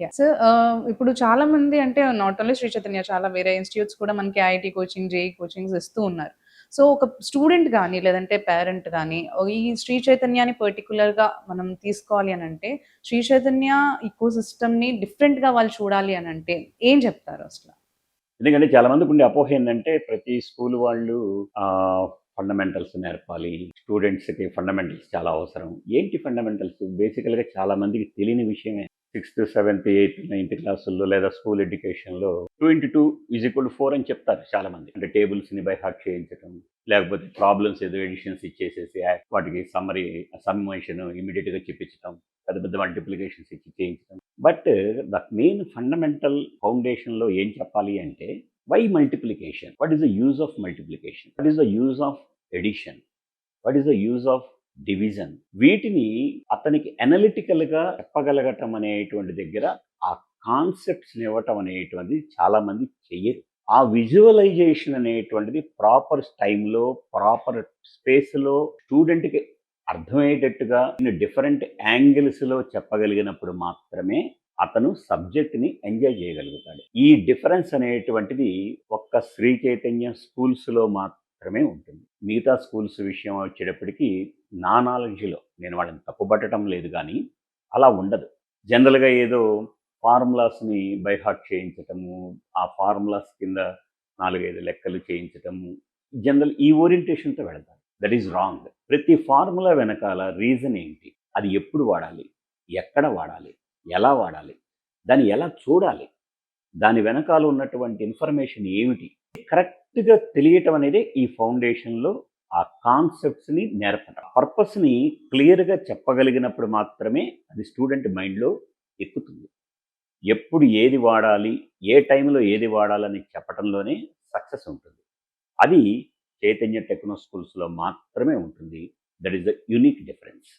Yeah! So, ఇప్పుడు చాలామంది అంటే నాట్ ఓన్లీ శ్రీ చైతన్య చాలా వేరే ఇన్‌స్టిట్యూట్స్ కూడా మనకి ఐఐటీ కోచింగ్, జేఈఈ కోచింగ్స్ ఇస్తూ ఉన్నారు. సో, ఒక స్టూడెంట్ గాని, లేదంటే పేరెంట్ గాని ఈ శ్రీ చైతన్యాని పర్టిక్యులర్‌గా మనం తీసుకోవాలి అనంటే, శ్రీ చైతన్య ఇకో సిస్టమ్‌ని డిఫరెంట్‌గా వాళ్ళు చూడాలి అనంటే ఏం చెప్తారు అసల? ఎందుకంటే చాలా మందికుండే అపోహ ఏందంటే ప్రతి స్కూల్ వాళ్ళు ఫండమెంటల్స్ నేర్పాలి. స్టూడెంట్స్‌కి ఫండమెంటల్స్ చాలా అవసరం. ఏంటి ఫండమెంటల్స్? బేసికల్‌గా చాలా మందికి తెలియని విషయమే. సిక్స్త్, సెవెంత్, ఎయిత్, నైన్త్ క్లాసుల్లో లేదా స్కూల్ ఎడ్యుకేషన్‌లో 2 into 2 = 4 అని చెప్తారు చాలామంది. అంటే టేబుల్స్‌ని బై హార్ట్ చేయించటం, లేకపోతే ప్రాబ్లమ్స్ ఏదో ఎడిషన్స్ ఇచ్చేసేసి వాటికి సమ్మరీ సమ్మేషన్ ఇమ్మీడియేట్‌గా చెప్పించటం, పెద్ద పెద్ద మల్టిప్లికేషన్స్ ఇచ్చి చేయించటం. బట్ ద మెయిన్ ఫండమెంటల్ ఫౌండేషన్‌లో ఏం చెప్పాలి అంటే, why multiplication? What is the use of multiplication? What is the use of addition? What is the use of division? వీటిని అతనికి అనలిటికల్‌గా చెప్పగలగటం అనేటువంటి దగ్గర ఆ కాన్సెప్ట్స్‌ని ఇవ్వటం అనేటువంటిది చాలామంది చెయ్యరు. ఆ విజువలైజేషన్ అనేటువంటిది ప్రాపర్ టైమ్‌లో, ప్రాపర్ స్పేస్‌లో స్టూడెంట్‌కి అర్థమయ్యేటట్టుగా డిఫరెంట్ యాంగిల్స్‌లో చెప్పగలిగినప్పుడు మాత్రమే అతను సబ్జెక్ట్‌ని ఎంజాయ్ చేయగలుగుతాడు. ఈ డిఫరెన్స్ అనేటువంటిది ఒక్క శ్రీ చైతన్య స్కూల్స్‌లో మాత్రమే ఉంటుంది. మిగతా స్కూల్స్ విషయం వచ్చేటప్పటికి నా నాలెడ్జ్‌లో నేను వాళ్ళని తప్పుపట్టడం లేదు గానీ, అలా ఉండదు. జనరల్‌గా ఏదో ఫార్ములాస్‌ని బై హార్ట్ చేయించటము, ఆ ఫార్ములాస్ కింద 4, 5 లెక్కలు చేయించటము, జనరల్ ఈ ఓరియంటేషన్‌తో వెళతారు. That is wrong. ప్రతి ఫార్ములా వెనకాల రీజన్ ఏంటి? అది ఎప్పుడు వాడాలి? ఎక్కడ వాడాలి? ఎలా వాడాలి? దాన్ని ఎలా చూడాలి? దాని వెనకాల ఉన్నటువంటి ఇన్ఫర్మేషన్ ఏమిటి? కరెక్ట్‌గా తెలియటం అనేదే ఈ ఫౌండేషన్‌లో ఆ కాన్సెప్ట్స్‌ని నేర్పటం. పర్పస్‌ని క్లియర్‌గా చెప్పగలిగినప్పుడు మాత్రమే అది స్టూడెంట్ మైండ్‌లో ఎక్కుతుంది. ఎప్పుడు ఏది వాడాలి? ఏ టైంలో ఏది వాడాలని చెప్పటంలోనే సక్సెస్ ఉంటుంది. అది చైతన్య టెక్నో స్కూల్స్‌లో మాత్రమే ఉంటుంది. That is the unique difference.